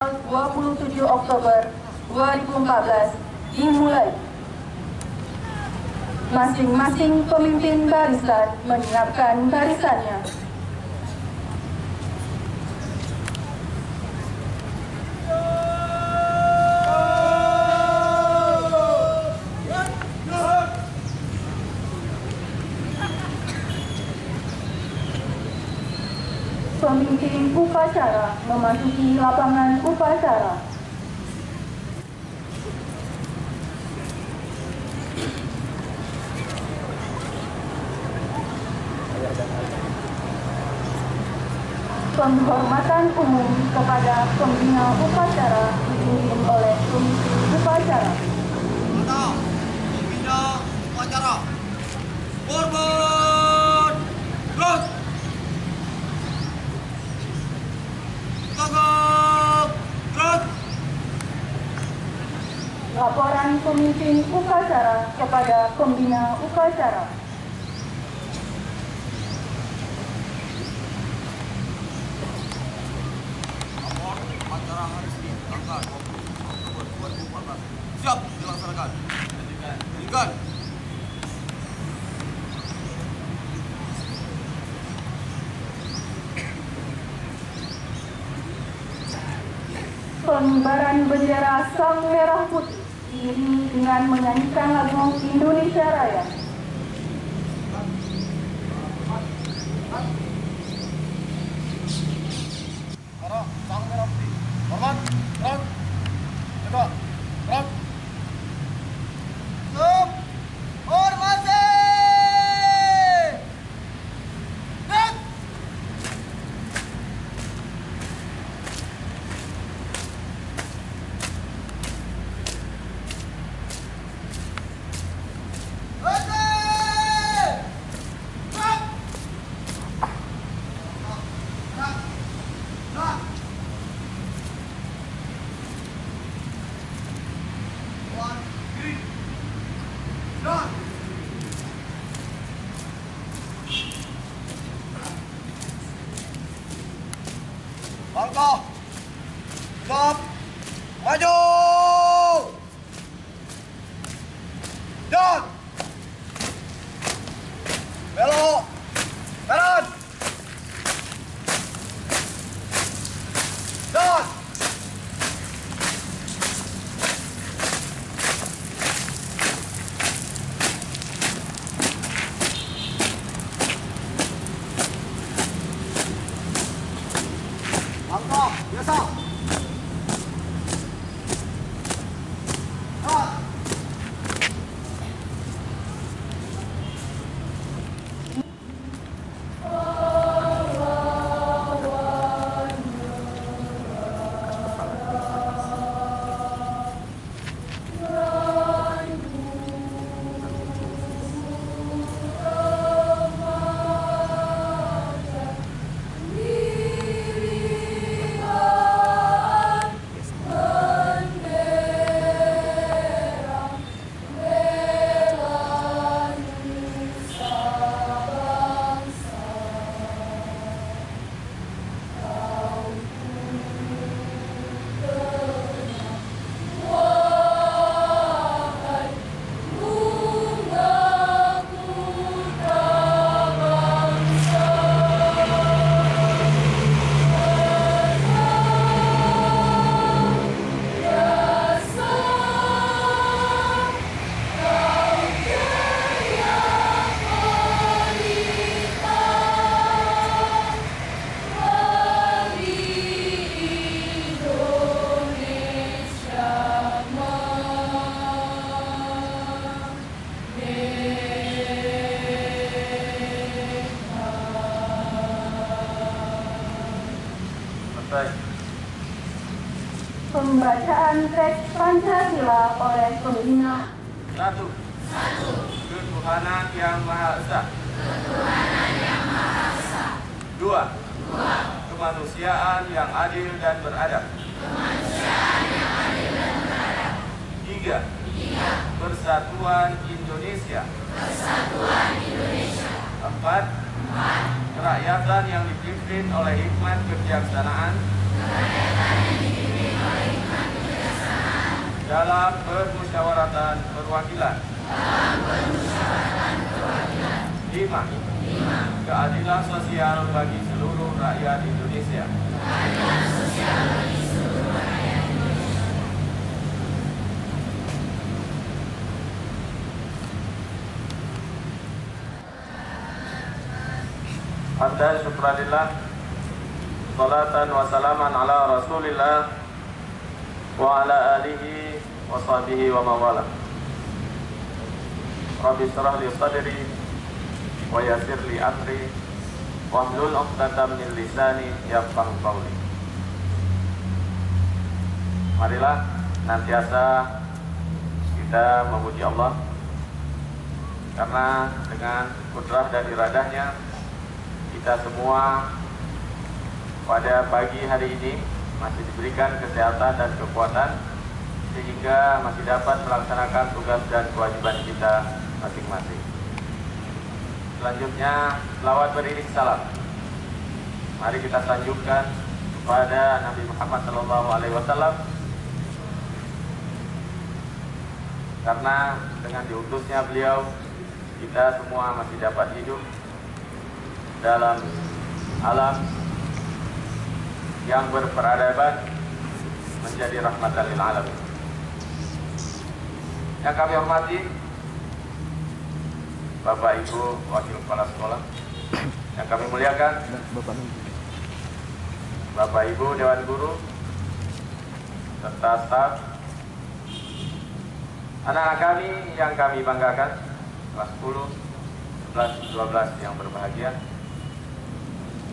27 Oktober 2014 dimulai. Masing-masing pemimpin barisan menyiapkan barisannya. Pemimpin upacara memasuki lapangan upacara. Penghormatan umum kepada pembina upacara dipimpin oleh pemimpin upacara. Pembina upacara. Korban terus. Laporan pemimpin upacara kepada pembina upacara. Lapor upacara hari ini tanggal 2014. Siap dilaksanakan. Hentikan. Pengibaran bendera Sang Merah Putih diiringi dengan menyanyikan lagu Indonesia Raya. Sang Merah Putih. Hormat. Gerak. Coba. Gerak. Stop. Hormati. Gerak. Langkah, stop, maju, dan belok, kanan, dan langkah biasa. Pembacaan teks Pancasila oleh pembina. 1. Ketuhanan Yang Maha Esa. 2. Kemanusiaan yang adil dan beradab. 3. Persatuan Indonesia. 4. Kerakyatan yang dipimpin oleh hikmat kebijaksanaan. dalam permusyawaratan perwakilan. 5. Keadilan sosial bagi seluruh rakyat Indonesia. Hamdan syukranillah, salatan wa salaman ala rasulillah wa ala alihi wa sahbihi wa mawala. Rabbi syrah li sadri wa yassir li amri wahlul 'uqdatam min lisani yafqahu qawli. Marilah nantiasa kita memuji Allah, karena dengan kudrah dan iradahnya kita semua pada pagi hari ini masih diberikan kesehatan dan kekuatan sehingga masih dapat melaksanakan tugas dan kewajiban kita masing-masing. Selanjutnya, selawat beriring salam. Mari kita sanjungkan kepada Nabi Muhammad SAW, karena dengan diutusnya beliau, kita semua masih dapat hidup dalam alam yang berperadaban, menjadi rahmatan lil alamin. Yang kami hormati Bapak Ibu Wakil Kepala Sekolah, yang kami muliakan Bapak Ibu Dewan Guru serta staf, anak-anak kami yang kami banggakan, kelas 10, 11, 12 yang berbahagia.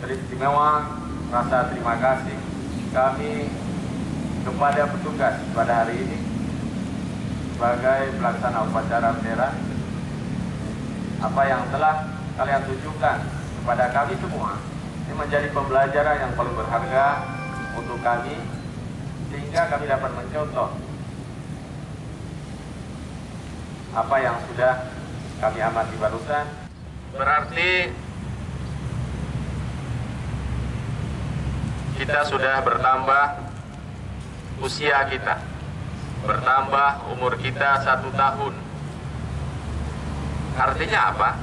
Teristimewa rasa terima kasih kami kepada petugas pada hari ini sebagai pelaksana upacara bendera. Apa yang telah kalian tunjukkan kepada kami semua ini menjadi pembelajaran yang paling berharga untuk kami, sehingga kami dapat mencontoh apa yang sudah kami amati barusan. Berarti kita sudah bertambah usia kita, bertambah umur kita 1 tahun. Artinya apa?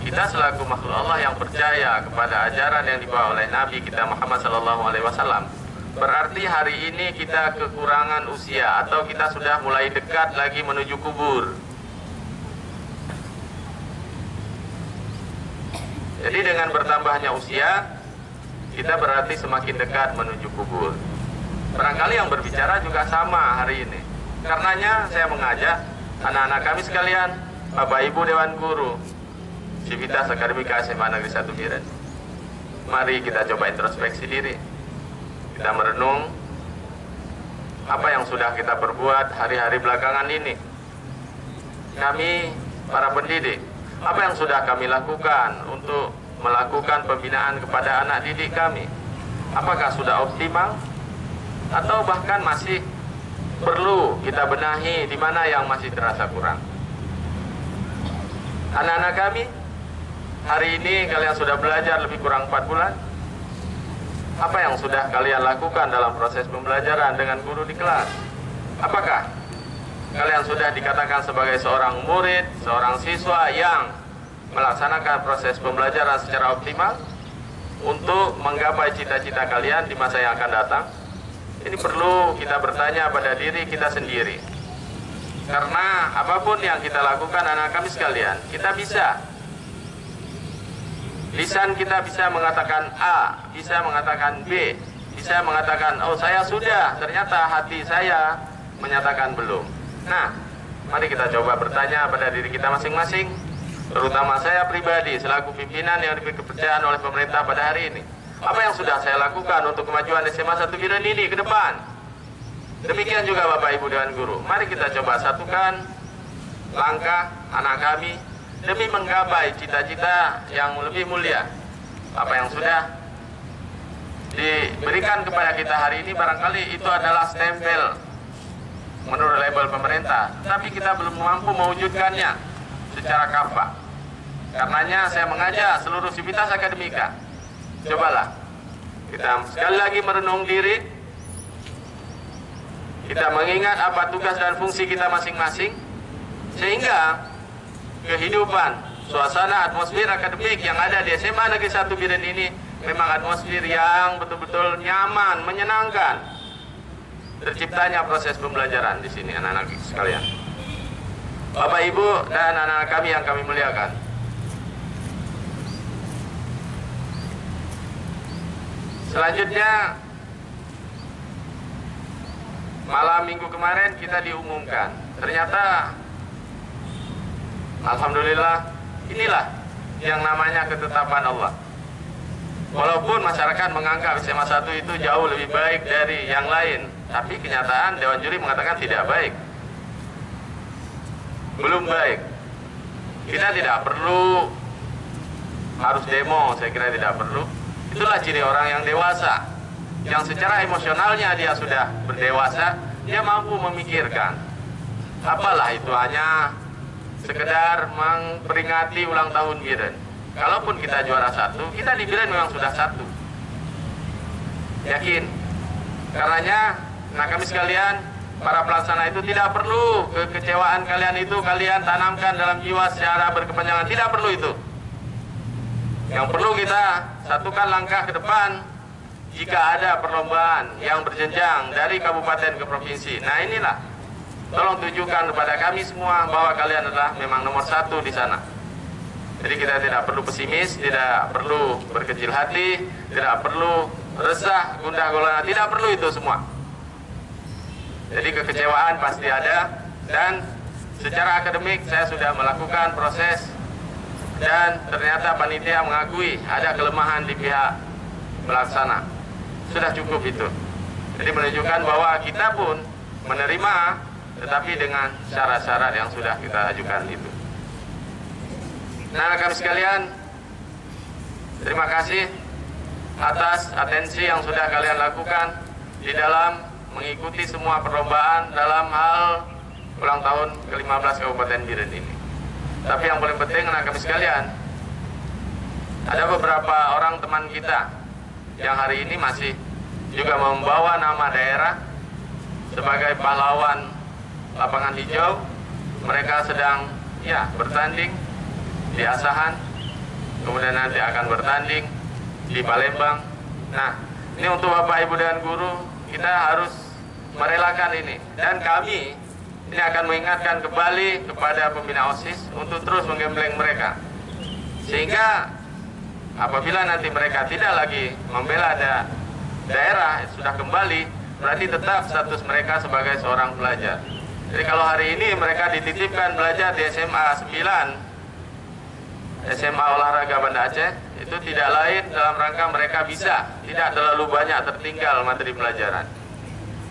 Kita selaku makhluk Allah yang percaya kepada ajaran yang dibawa oleh Nabi kita Muhammad SAW, berarti hari ini kita kekurangan usia, atau kita sudah mulai dekat lagi menuju kubur. Jadi dengan bertambahnya usia, kita berarti semakin dekat menuju kubur. Barangkali yang berbicara juga sama hari ini. Karenanya saya mengajak anak-anak kami sekalian, Bapak Ibu Dewan Guru, Civitas Akademika SMA Negeri 1 Biren. Mari kita coba introspeksi diri. Kita merenung apa yang sudah kita perbuat hari-hari belakangan ini. Kami para pendidik, apa yang sudah kami lakukan untuk melakukan pembinaan kepada anak didik kami? Apakah sudah optimal? Atau bahkan masih perlu kita benahi di mana yang masih terasa kurang? Anak-anak kami, hari ini kalian sudah belajar lebih kurang 4 bulan. Apa yang sudah kalian lakukan dalam proses pembelajaran dengan guru di kelas? Apakah kalian sudah dikatakan sebagai seorang murid, seorang siswa yang melaksanakan proses pembelajaran secara optimal untuk menggapai cita-cita kalian di masa yang akan datang? Ini perlu kita bertanya pada diri kita sendiri. Karena apapun yang kita lakukan anak kami sekalian, kita bisa. Lisan kita bisa mengatakan A, bisa mengatakan B, bisa mengatakan, oh saya sudah, ternyata hati saya menyatakan belum. Nah, mari kita coba bertanya pada diri kita masing-masing, terutama saya pribadi selaku pimpinan yang diberi kepercayaan oleh pemerintah pada hari ini. Apa yang sudah saya lakukan untuk kemajuan SMA 1 Biren ini ke depan? Demikian juga Bapak Ibu Dewan Guru. Mari kita coba satukan langkah anak kami demi menggapai cita-cita yang lebih mulia. Apa yang sudah diberikan kepada kita hari ini barangkali itu adalah stempel menurut label pemerintah, tapi kita belum mampu mewujudkannya secara kafah. Karenanya saya mengajak seluruh Civitas Akademika, cobalah kita sekali lagi merenung diri, kita mengingat apa tugas dan fungsi kita masing-masing, sehingga kehidupan, suasana, atmosfer akademik yang ada di SMA Negeri 1 Biren ini memang atmosfer yang betul-betul nyaman, menyenangkan. Terciptanya proses pembelajaran di sini, anak-anak sekalian. Bapak, Ibu, dan anak-anak kami yang kami muliakan. Selanjutnya, malam minggu kemarin kita diumumkan, ternyata alhamdulillah inilah yang namanya ketetapan Allah. Walaupun masyarakat menganggap SMA 1 itu jauh lebih baik dari yang lain, tapi kenyataan Dewan Juri mengatakan tidak baik, belum baik. Kita tidak perlu harus demo, saya kira tidak perlu. Itulah ciri orang yang dewasa, yang secara emosionalnya dia sudah berdewasa, dia mampu memikirkan. Apalah itu hanya sekedar memperingati ulang tahun Biren. Kalaupun kita juara 1, kita di Biren memang sudah 1. Yakin. Karenanya, nah kami sekalian, para pelaksana itu tidak perlu kekecewaan kalian itu kalian tanamkan dalam jiwa secara berkepanjangan. Tidak perlu itu. Yang perlu kita satukan langkah ke depan jika ada perlombaan yang berjenjang dari kabupaten ke provinsi. Nah inilah, tolong tunjukkan kepada kami semua bahwa kalian adalah memang nomor 1 di sana. Jadi kita tidak perlu pesimis, tidak perlu berkecil hati, tidak perlu resah, gundah gulana, tidak perlu itu semua. Jadi kekecewaan pasti ada, dan secara akademik saya sudah melakukan proses dan ternyata panitia mengakui ada kelemahan di pihak pelaksana. Sudah cukup itu. Jadi menunjukkan bahwa kita pun menerima, tetapi dengan syarat-syarat yang sudah kita ajukan itu. Nah, kami sekalian, terima kasih atas atensi yang sudah kalian lakukan di dalam mengikuti semua perlombaan dalam hal ulang tahun ke-15 Kabupaten Biren ini. Tapi yang paling penting, anak kami sekalian, ada beberapa orang teman kita yang hari ini masih juga membawa nama daerah sebagai pahlawan lapangan hijau. Mereka sedang bertanding di Asahan, kemudian nanti akan bertanding di Palembang. Nah, ini untuk Bapak, Ibu, dan guru, kita harus merelakan ini. Dan kami ini akan mengingatkan kembali kepada pembina OSIS untuk terus menggembleng mereka. Sehingga apabila nanti mereka tidak lagi membela daerah, sudah kembali, berarti tetap status mereka sebagai seorang pelajar. Jadi kalau hari ini mereka dititipkan belajar di SMA 9, SMA Olahraga Banda Aceh, itu tidak lain dalam rangka mereka bisa tidak terlalu banyak tertinggal materi pelajaran.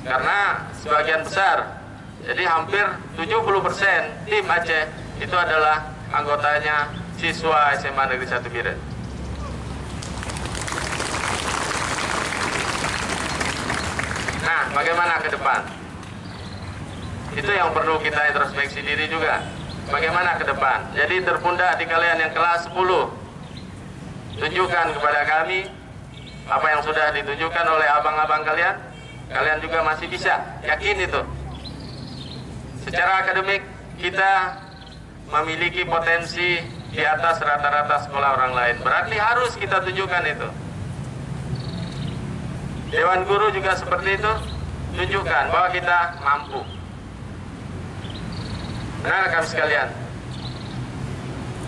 Karena sebagian besar, jadi hampir 70% tim Aceh itu adalah anggotanya siswa SMA Negeri 1 Biren. Nah, bagaimana ke depan? Itu yang perlu kita introspeksi diri juga. Bagaimana ke depan? Jadi terpundak di kalian yang kelas 10. Tunjukkan kepada kami apa yang sudah ditunjukkan oleh abang-abang kalian. Kalian juga masih bisa. Yakin itu. Secara akademik kita memiliki potensi di atas rata-rata sekolah orang lain. Berarti harus kita tunjukkan itu. Dewan Guru juga seperti itu. Tunjukkan bahwa kita mampu. Benar kami sekalian.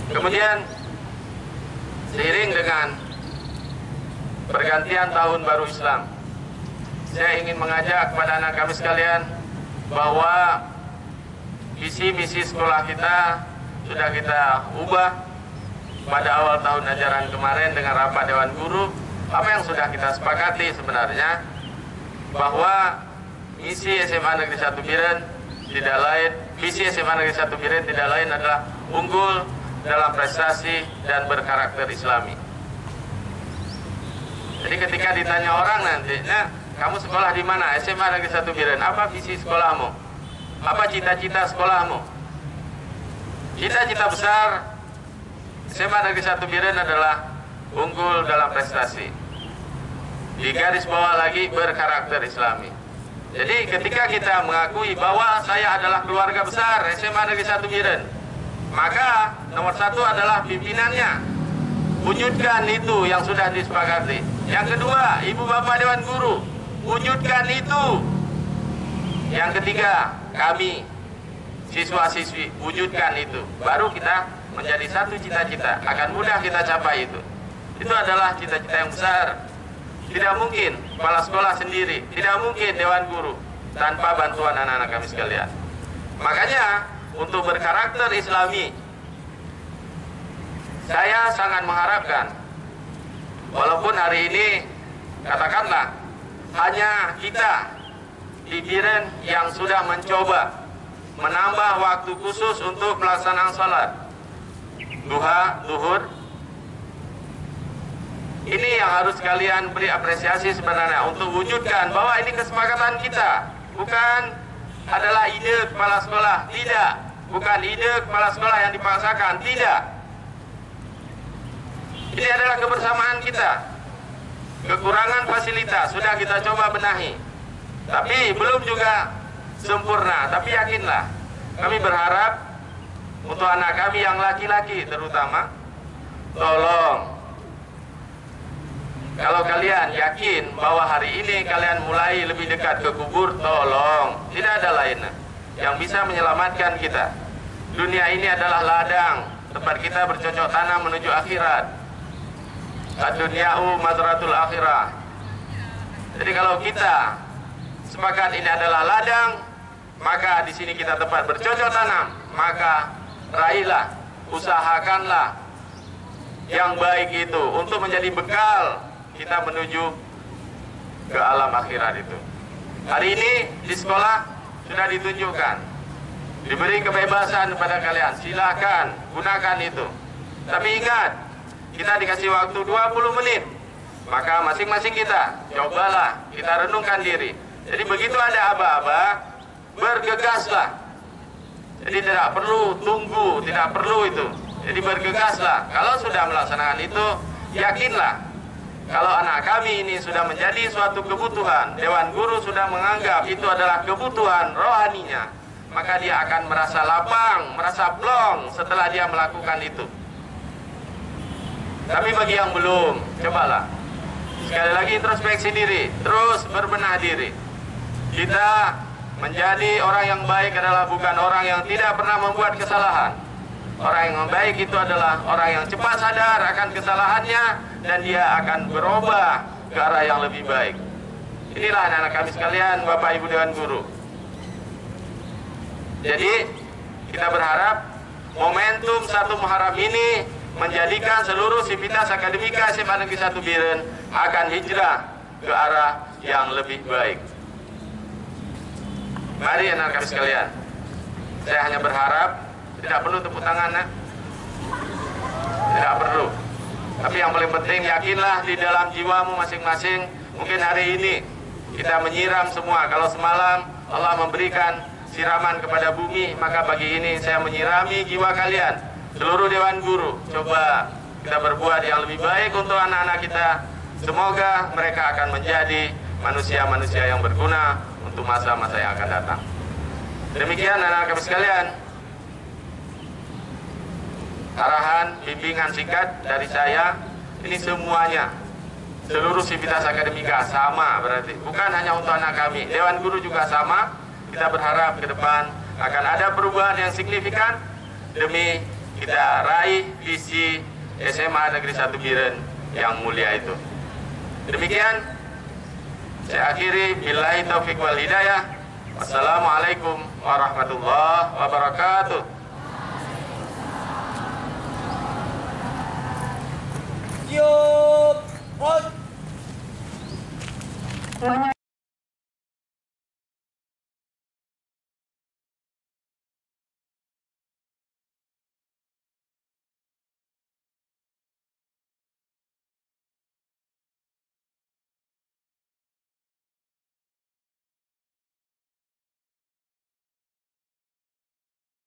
Kemudian seiring dengan pergantian tahun baru Islam, saya ingin mengajak kepada anak kami sekalian bahwa visi misi sekolah kita sudah kita ubah pada awal tahun ajaran kemarin dengan rapat Dewan Guru. Apa yang sudah kita sepakati sebenarnya, bahwa misi SMA Negeri 1 Biren tidak lain, visi SMA Negeri 1 Biren tidak lain adalah unggul dalam prestasi dan berkarakter Islami. Jadi ketika ditanya orang nanti, nah, kamu sekolah di mana? SMA Negeri 1 Biren. Apa visi sekolahmu? Apa cita-cita sekolahmu? Cita-cita besar SMA Negeri 1 Biren adalah unggul dalam prestasi. Di garis bawah lagi berkarakter Islami. Jadi ketika kita mengakui bahwa saya adalah keluarga besar SMA Negeri 1 Biren, maka nomor satu adalah pimpinannya. Wujudkan itu yang sudah disepakati. Yang kedua, ibu bapak dewan guru, wujudkan itu. Yang ketiga, kami siswa-siswi, wujudkan itu. Baru kita menjadi satu cita-cita, akan mudah kita capai itu. Itu adalah cita-cita yang besar. Tidak mungkin kepala sekolah sendiri, tidak mungkin dewan guru tanpa bantuan anak-anak kami sekalian. Makanya untuk berkarakter Islami, saya sangat mengharapkan, walaupun hari ini katakanlah hanya kita di Biren yang sudah mencoba menambah waktu khusus untuk pelaksanaan salat duha, zuhur. Ini yang harus kalian beri apresiasi sebenarnya untuk wujudkan bahwa ini kesepakatan kita, bukan adalah ide kepala sekolah, tidak, bukan ide kepala sekolah yang dipaksakan, tidak. Ini adalah kebersamaan kita. Kekurangan fasilitas sudah kita coba benahi, tapi belum juga sempurna. Tapi yakinlah, kami berharap untuk anak kami yang laki-laki terutama, tolong, kalau kalian yakin bahwa hari ini kalian mulai lebih dekat ke kubur, tolong, tidak ada lain yang bisa menyelamatkan kita. Dunia ini adalah ladang tempat kita bercocok tanam menuju akhirat. Ad-dunya'u mazratul akhirah. Jadi kalau kita sepakat ini adalah ladang, maka di sini kita tempat bercocok tanam, maka raihlah, usahakanlah yang baik itu untuk menjadi bekal kita menuju ke alam akhirat itu. Hari ini di sekolah sudah ditunjukkan, diberi kebebasan kepada kalian, silakan gunakan itu. Tapi ingat, kita dikasih waktu 20 menit, maka masing-masing kita cobalah, kita renungkan diri. Jadi begitu ada aba-aba, bergegaslah. Jadi tidak perlu tunggu, tidak perlu itu. Jadi bergegaslah. Kalau sudah melaksanakan itu, yakinlah kalau anak kami ini sudah menjadi suatu kebutuhan, dewan guru sudah menganggap itu adalah kebutuhan rohaninya, maka dia akan merasa lapang, merasa plong setelah dia melakukan itu. Tapi bagi yang belum, cobalah sekali lagi introspeksi diri, terus berbenah diri. Kita menjadi orang yang baik adalah bukan orang yang tidak pernah membuat kesalahan. Orang yang baik itu adalah orang yang cepat sadar akan kesalahannya dan dia akan berubah ke arah yang lebih baik. Inilah anak-anak kami sekalian, Bapak Ibu Dewan Guru. Jadi kita berharap momentum 1 Muharram ini menjadikan seluruh sivitas akademika SMA Negeri 1 Biren akan hijrah ke arah yang lebih baik. Mari anak-anak kami sekalian, saya hanya berharap tidak perlu tepuk tangan, tidak perlu. Tapi yang paling penting, yakinlah di dalam jiwamu masing-masing. Mungkin hari ini kita menyiram semua. Kalau semalam Allah memberikan siraman kepada bumi, maka pagi ini saya menyirami jiwa kalian, seluruh dewan guru. Coba kita berbuat yang lebih baik untuk anak-anak kita. Semoga mereka akan menjadi manusia-manusia yang berguna untuk masa-masa yang akan datang. Demikian anak-anak kami sekalian, arahan bimbingan singkat dari saya. Ini semuanya, seluruh sivitas akademika sama berarti, bukan hanya untuk anak kami, dewan guru juga sama. Kita berharap ke depan akan ada perubahan yang signifikan demi kita raih visi SMA Negeri 1 Biren yang mulia itu. Demikian saya akhiri, billahi taufiq wal hidayah. Wassalamualaikum warahmatullahi wabarakatuh.